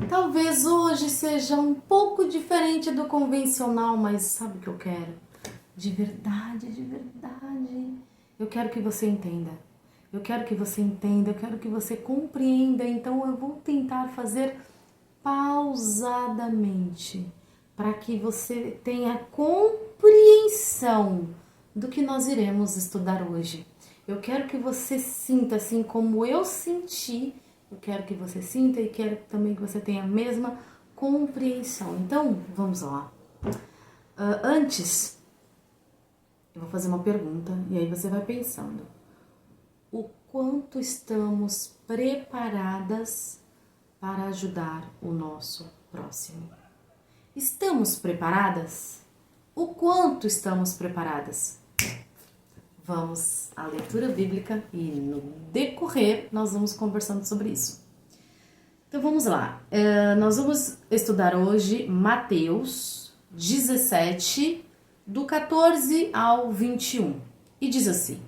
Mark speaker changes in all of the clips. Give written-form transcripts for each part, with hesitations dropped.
Speaker 1: Talvez hoje seja um pouco diferente do convencional, mas sabe o que eu quero? De verdade, de verdade. Eu quero que você entenda. Eu quero que você entenda, eu quero que você compreenda. Então eu vou tentar fazer pausadamente, para que você tenha compreensão do que nós iremos estudar hoje. Eu quero que você sinta assim como eu senti. Eu quero que você sinta e quero também que você tenha a mesma compreensão. Então, vamos lá. Antes, eu vou fazer uma pergunta e aí você vai pensando. O quanto estamos preparadas para ajudar o nosso próximo? Estamos preparadas? O quanto estamos preparadas? Vamos à leitura bíblica e no decorrer nós vamos conversando sobre isso. Então vamos lá, nós vamos estudar hoje Mateus 17, do 14 ao 21. E diz assim: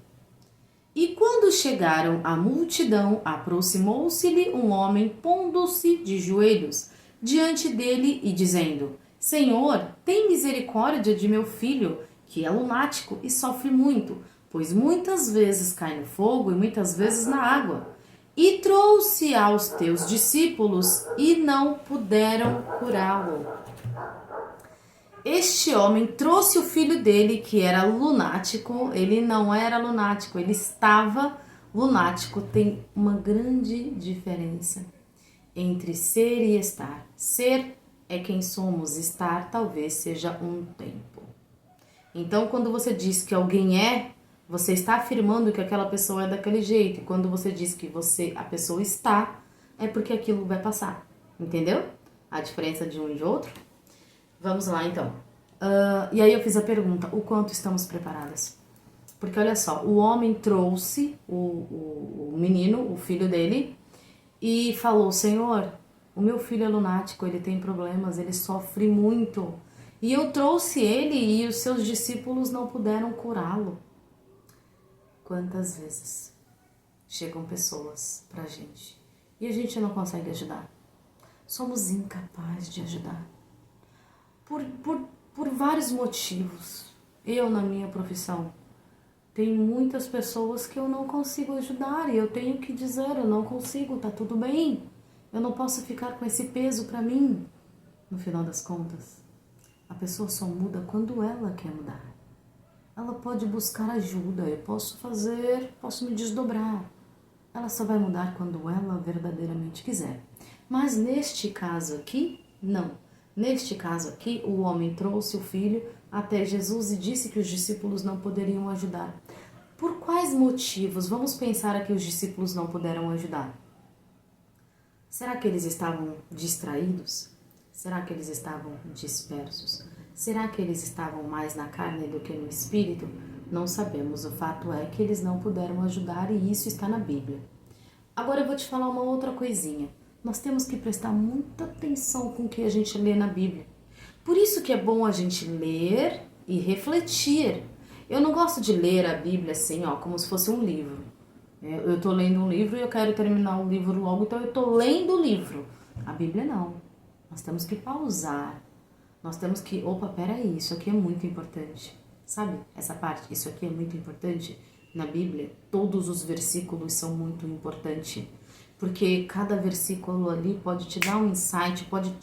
Speaker 1: E quando chegaram à multidão, aproximou-se-lhe um homem, pondo-se de joelhos diante dele e dizendo: Senhor, tem misericórdia de meu filho, que é lunático e sofre muito, pois muitas vezes cai no fogo e muitas vezes na água. E trouxe aos teus discípulos e não puderam curá-lo. Este homem trouxe o filho dele, que era lunático. Ele não era lunático, ele estava lunático. Tem uma grande diferença entre ser e estar. Ser é quem somos, estar talvez seja um tempo. Então, quando você diz que alguém é, você está afirmando que aquela pessoa é daquele jeito. E quando você diz que a pessoa está, é porque aquilo vai passar. Entendeu? A diferença de um e de outro? Vamos lá, então. E aí eu fiz a pergunta, o quanto estamos preparadas? Porque olha só, o homem trouxe o menino, o filho dele, e falou: Senhor, o meu filho é lunático, ele tem problemas, ele sofre muito. E eu trouxe ele e os seus discípulos não puderam curá-lo. Quantas vezes chegam pessoas pra gente e a gente não consegue ajudar? Somos incapazes de ajudar. Por vários motivos. Eu, na minha profissão, tenho muitas pessoas que eu não consigo ajudar e eu tenho que dizer, eu não consigo, tá tudo bem. Eu não posso ficar com esse peso pra mim. No final das contas, a pessoa só muda quando ela quer mudar. Ela pode buscar ajuda, eu posso me desdobrar. Ela só vai mudar quando ela verdadeiramente quiser. Mas neste caso aqui, não. Neste caso aqui, o homem trouxe o filho até Jesus e disse que os discípulos não poderiam ajudar. Por quais motivos? Vamos pensar que os discípulos não puderam ajudar. Será que eles estavam distraídos? Será que eles estavam dispersos? Será que eles estavam mais na carne do que no espírito? Não sabemos. O fato é que eles não puderam ajudar e isso está na Bíblia. Agora eu vou te falar uma outra coisinha. Nós temos que prestar muita atenção com o que a gente lê na Bíblia. Por isso que é bom a gente ler e refletir. Eu não gosto de ler a Bíblia assim, como se fosse um livro. Eu estou lendo um livro e eu quero terminar o livro logo, então eu estou lendo o livro. A Bíblia não. Nós temos que pausar. Nós temos que, peraí, isso aqui é muito importante. Sabe essa parte? Isso aqui é muito importante. Na Bíblia, todos os versículos são muito importantes. Porque cada versículo ali pode te dar um insight, pode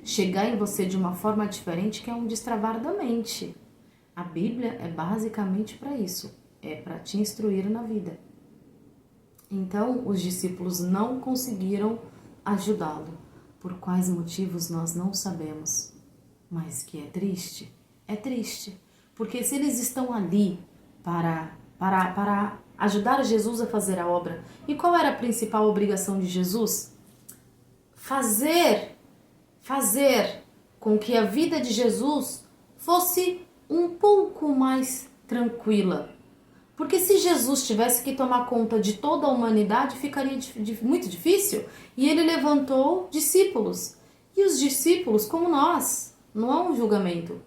Speaker 1: chegar em você de uma forma diferente, que é um destravar da mente. A Bíblia é basicamente para isso. É para te instruir na vida. Então, os discípulos não conseguiram ajudá-lo. Por quais motivos nós não sabemos. Mas que é triste? É triste. Porque se eles estão ali para ajudar Jesus a fazer a obra, e qual era a principal obrigação de Jesus? Fazer com que a vida de Jesus fosse um pouco mais tranquila. Porque se Jesus tivesse que tomar conta de toda a humanidade, ficaria muito difícil. E ele levantou discípulos. E os discípulos, como nós, não é um julgamento.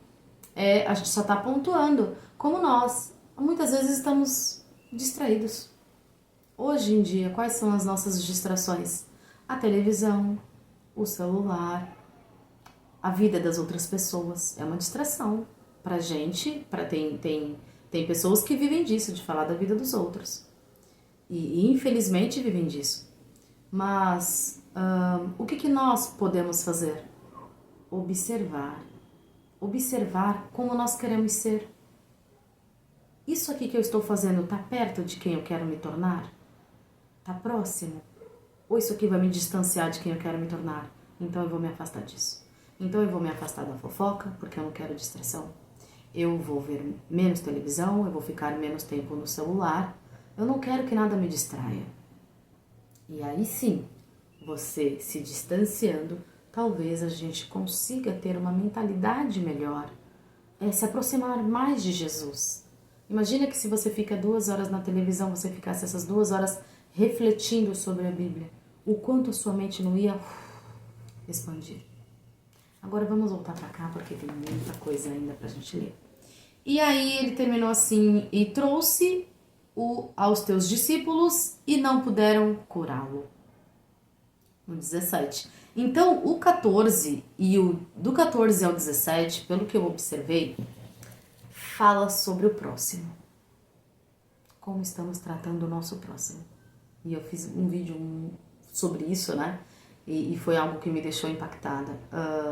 Speaker 1: A gente só está pontuando. Como nós, muitas vezes estamos distraídos. Hoje em dia, quais são as nossas distrações? A televisão, o celular, a vida das outras pessoas. É uma distração pra gente, tem pessoas que vivem disso, de falar da vida dos outros. E infelizmente vivem disso. Mas o que nós podemos fazer? Observar. Observar como nós queremos ser. Isso aqui que eu estou fazendo está perto de quem eu quero me tornar? Está próximo? Ou isso aqui vai me distanciar de quem eu quero me tornar? Então eu vou me afastar disso. Então eu vou me afastar da fofoca, porque eu não quero distração. Eu vou ver menos televisão, eu vou ficar menos tempo no celular. Eu não quero que nada me distraia. E aí sim, você se distanciando, talvez a gente consiga ter uma mentalidade melhor, se aproximar mais de Jesus. Imagina que se você fica 2 horas na televisão, você ficasse essas 2 horas refletindo sobre a Bíblia, o quanto a sua mente não ia expandir. Agora vamos voltar para cá, porque tem muita coisa ainda pra gente ler. E aí ele terminou assim, e trouxe aos teus discípulos e não puderam curá-lo. No 17. Então, o 14 e do 14 ao 17, pelo que eu observei, fala sobre o próximo. Como estamos tratando o nosso próximo. E eu fiz um vídeo sobre isso, né? E foi algo que me deixou impactada.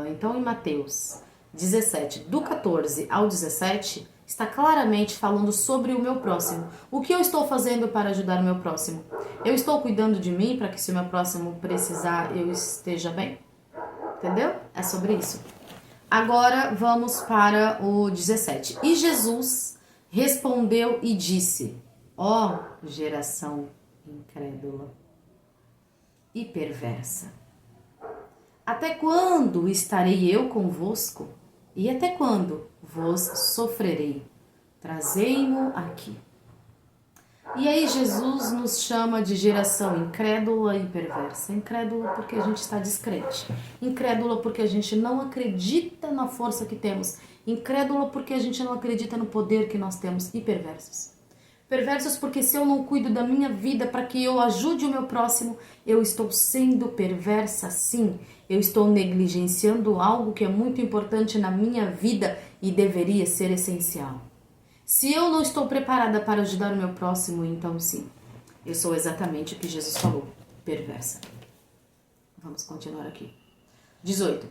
Speaker 1: Então, em Mateus 17, do 14 ao 17, está claramente falando sobre o meu próximo. O que eu estou fazendo para ajudar o meu próximo? Eu estou cuidando de mim para que se o meu próximo precisar, eu esteja bem? Entendeu? É sobre isso. Agora vamos para o 17. E Jesus respondeu e disse: ó geração incrédula e perversa, até quando estarei eu convosco? E até quando vos sofrerei? Trazei-mo aqui. E aí Jesus nos chama de geração incrédula e perversa. Incrédula porque a gente está descrente. Incrédula porque a gente não acredita na força que temos. Incrédula porque a gente não acredita no poder que nós temos. E perversos. Perversos porque se eu não cuido da minha vida para que eu ajude o meu próximo, eu estou sendo perversa sim. Eu estou negligenciando algo que é muito importante na minha vida e deveria ser essencial. Se eu não estou preparada para ajudar o meu próximo, então sim, eu sou exatamente o que Jesus falou, perversa. Vamos continuar aqui. 18.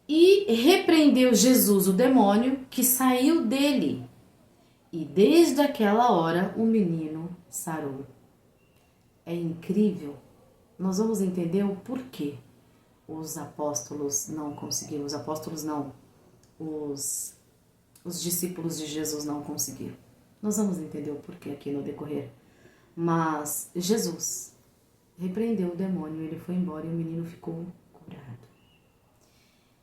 Speaker 1: E repreendeu Jesus o demônio que saiu dele. E desde aquela hora o menino sarou. É incrível. Nós vamos entender o porquê os apóstolos não conseguiram. Os apóstolos não. Os discípulos de Jesus não conseguiram. Nós vamos entender o porquê aqui no decorrer. Mas Jesus repreendeu o demônio, ele foi embora e o menino ficou curado.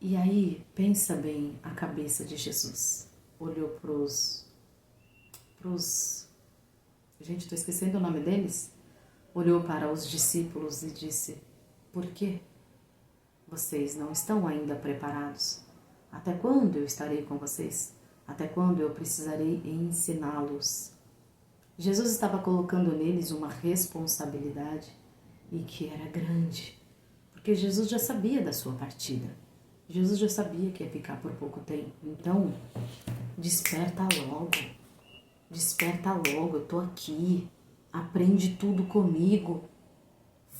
Speaker 1: E aí, pensa bem a cabeça de Jesus. Olhou pros... Gente, estou esquecendo o nome deles. Olhou para os discípulos e disse: por quê? Vocês não estão ainda preparados? Até quando eu estarei com vocês? Até quando eu precisarei ensiná-los? Jesus estava colocando neles uma responsabilidade e que era grande, porque Jesus já sabia da sua partida. Jesus já sabia que ia ficar por pouco tempo. Então, desperta logo. Desperta logo, eu tô aqui. Aprende tudo comigo.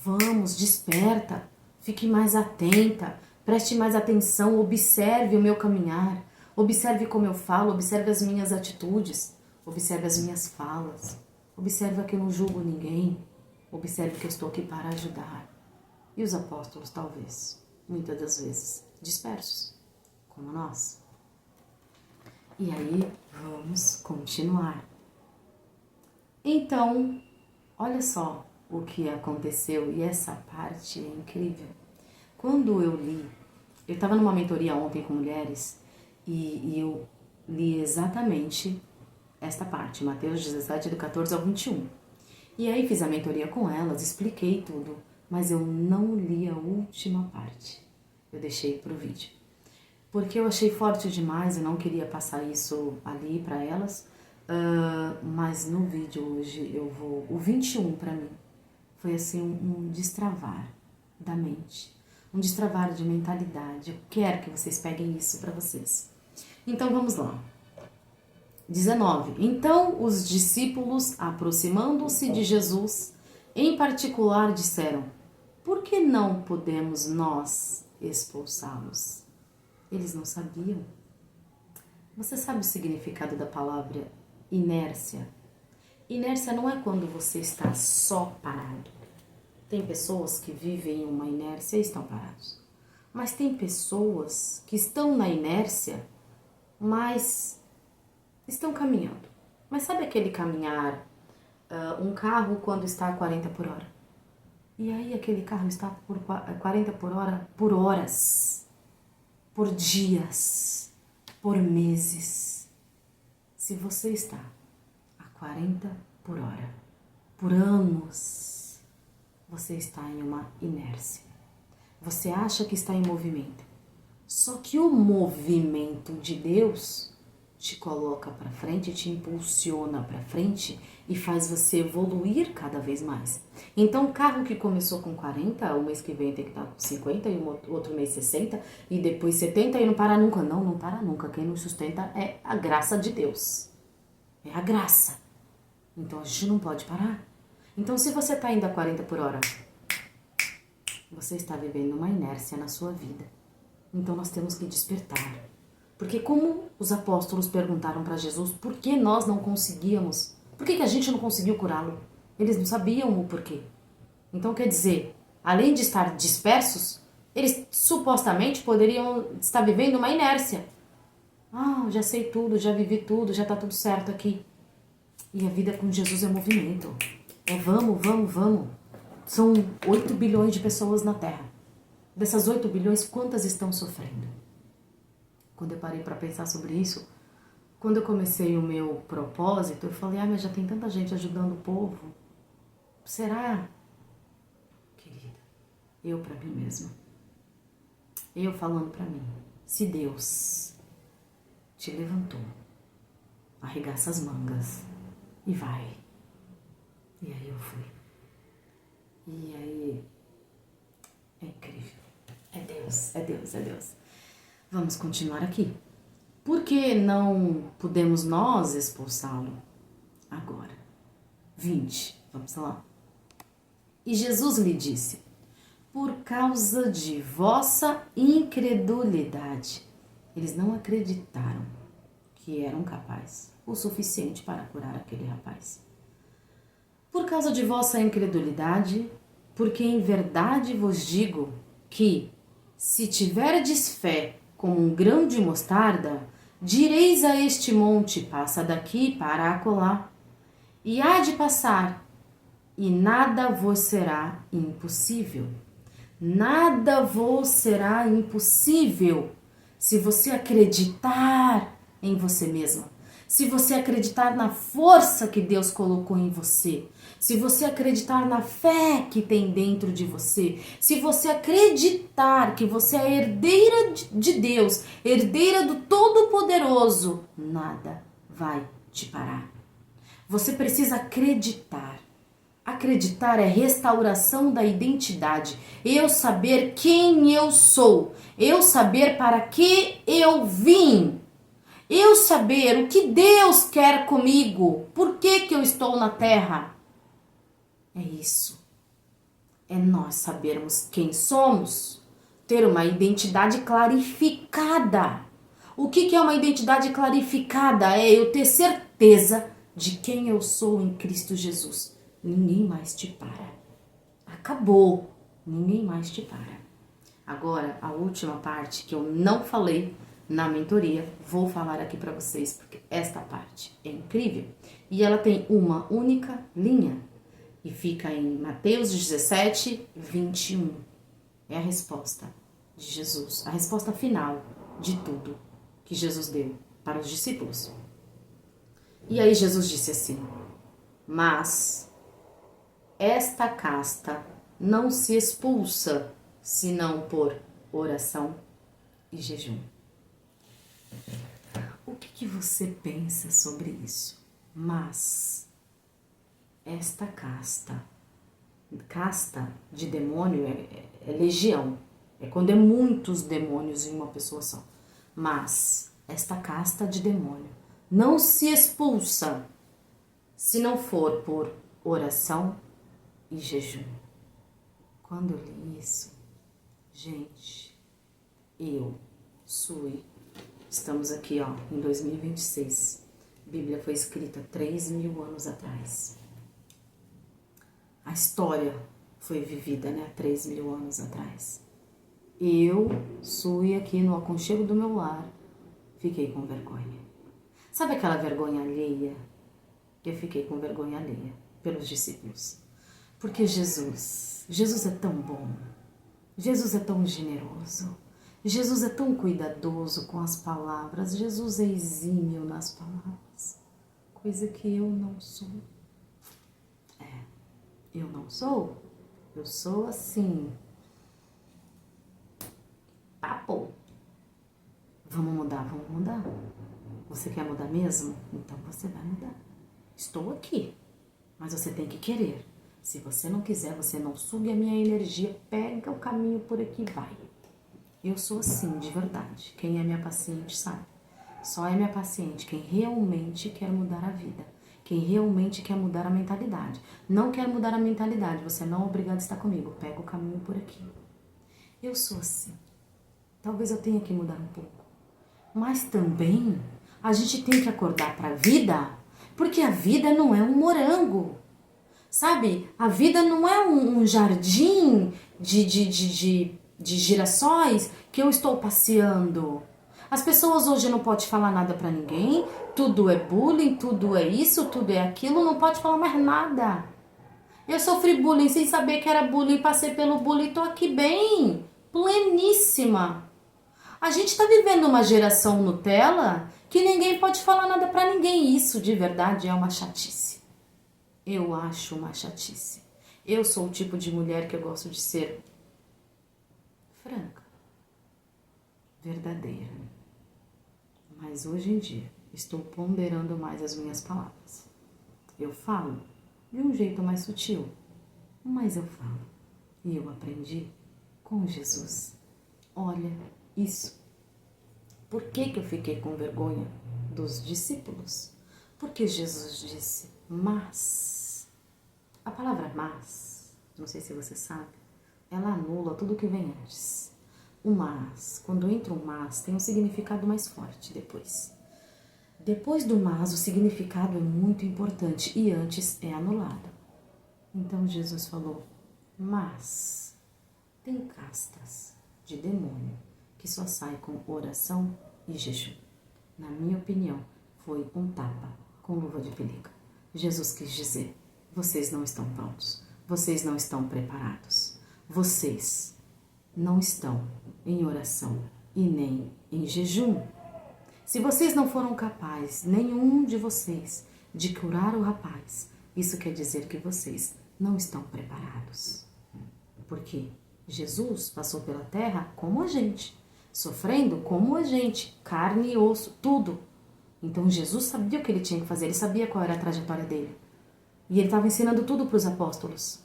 Speaker 1: Vamos, desperta. Fique mais atenta. Preste mais atenção. Observe o meu caminhar. Observe como eu falo. Observe as minhas atitudes. Observe as minhas falas. Observe que eu não julgo ninguém. Observe que eu estou aqui para ajudar. E os apóstolos, talvez, muitas das vezes, dispersos, como nós. E aí, vamos continuar. Então, olha só o que aconteceu, e essa parte é incrível. Quando eu li, eu estava numa mentoria ontem com mulheres, e eu li exatamente esta parte, Mateus 17, do 14 ao 21. E aí fiz a mentoria com elas, expliquei tudo, mas eu não li a última parte. Eu deixei para o vídeo. Porque eu achei forte demais, eu não queria passar isso ali para elas, mas no vídeo hoje eu vou... O 21 para mim foi assim um destravar da mente. um destravar de mentalidade. Eu quero que vocês peguem isso para vocês. Então vamos lá. 19. Então os discípulos, aproximando-se de Jesus, em particular disseram: por que não podemos nós expulsá-los? Eles não sabiam. Você sabe o significado da palavra inércia? Inércia não é quando você está só parado. Tem pessoas que vivem em uma inércia e estão parados. Mas tem pessoas que estão na inércia, mas estão caminhando. Mas sabe aquele caminhar, um carro quando está a 40 por hora? E aí aquele carro está por 40 por hora por horas, por dias, por meses. Se você está a 40 por hora, por anos, você está em uma inércia. Você acha que está em movimento. Só que o movimento de Deus te coloca para frente, te impulsiona para frente e faz você evoluir cada vez mais. Então, o carro que começou com 40, o mês que vem tem que estar com 50 e o outro mês 60 e depois 70 e não para nunca. Não, não para nunca. Quem nos sustenta é a graça de Deus. É a graça. Então, a gente não pode parar. Então, se você está indo a 40 por hora, você está vivendo uma inércia na sua vida. Então, nós temos que despertar. Porque como os apóstolos perguntaram para Jesus por que nós não conseguíamos, por que a gente não conseguiu curá-lo? Eles não sabiam o porquê. Então quer dizer, além de estar dispersos, eles supostamente poderiam estar vivendo uma inércia. Ah, já sei tudo, já vivi tudo, já está tudo certo aqui. E a vida com Jesus é movimento. É vamos, vamos, vamos. São 8 bilhões de pessoas na Terra. Dessas 8 bilhões, quantas estão sofrendo? Quando eu parei para pensar sobre isso, quando eu comecei o meu propósito, eu falei, mas já tem tanta gente ajudando o povo. Será? Querida, eu para mim mesma. Eu falando para mim, se Deus te levantou, arregaça as mangas e vai. E aí eu fui. E aí, é incrível. É Deus, é Deus, é Deus. Vamos continuar aqui. Por que não podemos nós expulsá-lo agora? 20, vamos lá. E Jesus lhe disse, por causa de vossa incredulidade. Eles não acreditaram que eram capazes o suficiente para curar aquele rapaz. Por causa de vossa incredulidade, porque em verdade vos digo que, se tiverdes fé como um grão de mostarda, direis a este monte, passa daqui para acolá, e há de passar, e nada vos será impossível. Nada vos será impossível se você acreditar em você mesma, se você acreditar na força que Deus colocou em você, se você acreditar na fé que tem dentro de você, se você acreditar que você é herdeira de Deus, herdeira do Todo-Poderoso, nada vai te parar. Você precisa acreditar. Acreditar é restauração da identidade. Eu saber quem eu sou. Eu saber para que eu vim. Eu saber o que Deus quer comigo. Por que eu estou na terra? É isso. É nós sabermos quem somos. Ter uma identidade clarificada. O que é uma identidade clarificada? É eu ter certeza de quem eu sou em Cristo Jesus. Ninguém mais te para. Acabou. Ninguém mais te para. Agora, a última parte que eu não falei na mentoria, vou falar aqui para vocês, porque esta parte é incrível. E ela tem uma única linha. E fica em Mateus 17, 21. É a resposta de Jesus. A resposta final de tudo que Jesus deu para os discípulos. E aí Jesus disse assim, mas esta casta não se expulsa, senão por oração e jejum. O que você pensa sobre isso? Mas esta casta de demônio é legião. É quando é muitos demônios em uma pessoa só. Mas esta casta de demônio não se expulsa se não for por oração e jejum. Quando eu li isso, gente, estamos aqui, ó, em 2026. A Bíblia foi escrita 3.000 anos atrás. A história foi vivida, né, há 3.000 anos atrás. Sui aqui no aconchego do meu lar, fiquei com vergonha. Sabe aquela vergonha alheia? Eu fiquei com vergonha alheia pelos discípulos. Porque Jesus é tão bom, Jesus é tão generoso, Jesus é tão cuidadoso com as palavras, Jesus é exímio nas palavras, coisa que eu não sou. Eu não sou, eu sou assim, papo. Vamos mudar. Você quer mudar mesmo? Então você vai mudar. Estou aqui, mas você tem que querer. Se você não quiser, você não suga a minha energia, pega o caminho por aqui e vai. Eu sou assim, de verdade. Quem é minha paciente sabe. Só é minha paciente quem realmente quer mudar a vida. Quem realmente quer mudar a mentalidade. Não quer mudar a mentalidade, você não é obrigado a estar comigo. Pega o caminho por aqui. Eu sou assim. Talvez eu tenha que mudar um pouco. Mas também a gente tem que acordar para a vida, porque a vida não é um morango. Sabe? A vida não é um jardim de girassóis que eu estou passeando. As pessoas hoje não podem falar nada pra ninguém, tudo é bullying, tudo é isso, tudo é aquilo, não pode falar mais nada. Eu sofri bullying sem saber que era bullying, passei pelo bullying, tô aqui bem, pleníssima. A gente tá vivendo uma geração Nutella que ninguém pode falar nada pra ninguém. Isso de verdade é uma chatice. Eu acho uma chatice. Eu sou o tipo de mulher que eu gosto de ser franca, verdadeira. Mas hoje em dia estou ponderando mais as minhas palavras. Eu falo de um jeito mais sutil, mas eu falo. E eu aprendi com Jesus. Olha isso. Por que eu fiquei com vergonha dos discípulos? Porque Jesus disse, mas. A palavra mas, não sei se você sabe, ela anula tudo que vem antes. O mas, quando entra um mas, tem um significado mais forte depois. Depois do mas, o significado é muito importante e antes é anulado. Então Jesus falou, mas tem castas de demônio que só sai com oração e jejum. Na minha opinião, foi um tapa com luva de pelica. Jesus quis dizer, vocês não estão prontos, vocês não estão preparados, vocês não estão em oração e nem em jejum. Se vocês não foram capazes, nenhum de vocês, de curar o rapaz, isso quer dizer que vocês não estão preparados. Porque Jesus passou pela terra como a gente, sofrendo como a gente, carne e osso, tudo. Então Jesus sabia o que ele tinha que fazer, ele sabia qual era a trajetória dele. E ele estava ensinando tudo para os apóstolos.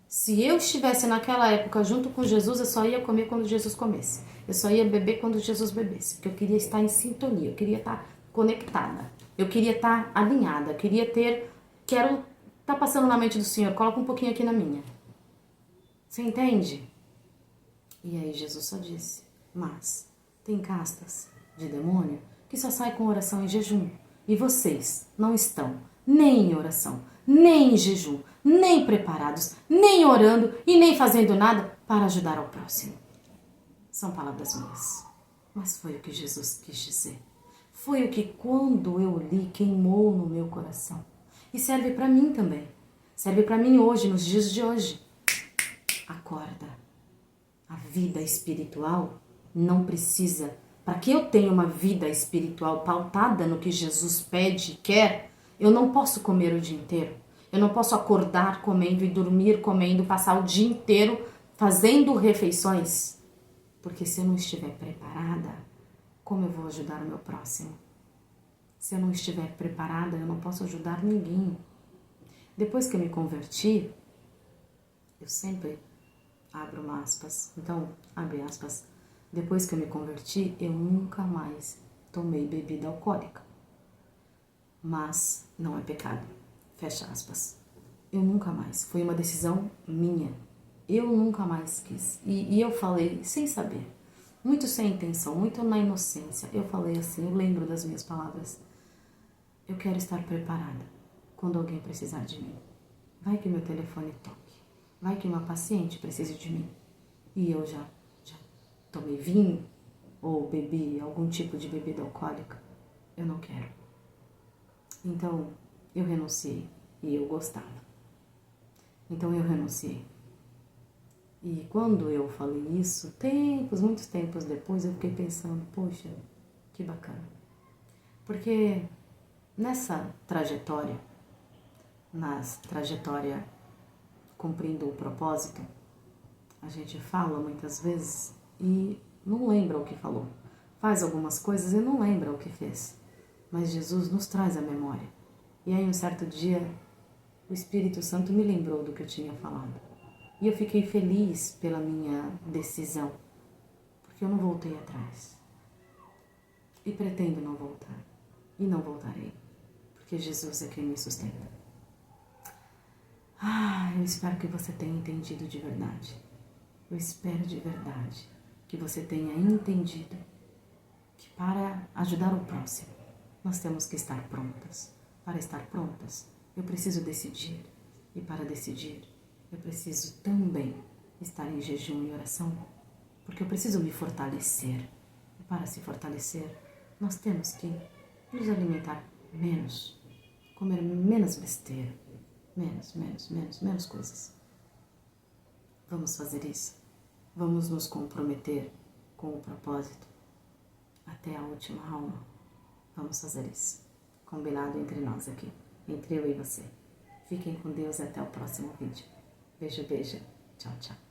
Speaker 1: Se eu estivesse naquela época junto com Jesus, eu só ia comer quando Jesus comesse. Eu só ia beber quando Jesus bebesse. Porque eu queria estar em sintonia, eu queria estar conectada. Eu queria estar alinhada, quero estar passando na mente do Senhor. Coloca um pouquinho aqui na minha. Você entende? E aí Jesus só disse, mas tem castas de demônio que só sai com oração e jejum. E vocês não estão nem em oração, nem em jejum, nem preparados, nem orando e nem fazendo nada para ajudar ao próximo. São palavras minhas, mas foi o que Jesus quis dizer. Foi o que quando eu li queimou no meu coração. E serve para mim também. Serve para mim hoje, nos dias de hoje. Acorda. A vida espiritual não precisa. Para que eu tenha uma vida espiritual pautada no que Jesus pede e quer, eu não posso comer o dia inteiro. Eu não posso acordar comendo e dormir comendo, passar o dia inteiro fazendo refeições. Porque se eu não estiver preparada, como eu vou ajudar o meu próximo? Se eu não estiver preparada, eu não posso ajudar ninguém. Depois que eu me converti, eu sempre abro uma aspas. Então, abre aspas. Depois que eu me converti, eu nunca mais tomei bebida alcoólica. Mas não é pecado. Fecha aspas. Eu nunca mais. Foi uma decisão minha. Eu nunca mais quis. E eu falei sem saber. Muito sem intenção, muito na inocência. Eu falei assim, eu lembro das minhas palavras. Eu quero estar preparada quando alguém precisar de mim. Vai que meu telefone toque. Vai que uma paciente precise de mim. E eu já tomei vinho ou bebi algum tipo de bebida alcoólica. Eu não quero. Então, eu renunciei e eu gostava. Então, eu renunciei. E quando eu falei isso, muitos tempos depois, eu fiquei pensando, poxa, que bacana. Porque nessa trajetória, cumprindo o propósito, a gente fala muitas vezes e não lembra o que falou. Faz algumas coisas e não lembra o que fez. Mas Jesus nos traz a memória. E aí um certo dia, o Espírito Santo me lembrou do que eu tinha falado. E eu fiquei feliz pela minha decisão, porque eu não voltei atrás. E pretendo não voltar. E não voltarei, porque Jesus é quem me sustenta. Eu espero que você tenha entendido de verdade. Eu espero de verdade que você tenha entendido que para ajudar o próximo, nós temos que estar prontas. Para estar prontas, eu preciso decidir. E para decidir, eu preciso também estar em jejum e oração, porque eu preciso me fortalecer. E para se fortalecer, nós temos que nos alimentar menos, comer menos besteira, menos coisas. Vamos fazer isso. Vamos nos comprometer com o propósito até a última alma. Vamos fazer isso. Combinado entre nós aqui, entre eu e você. Fiquem com Deus e até o próximo vídeo. Beijo, beijo. Tchau, tchau.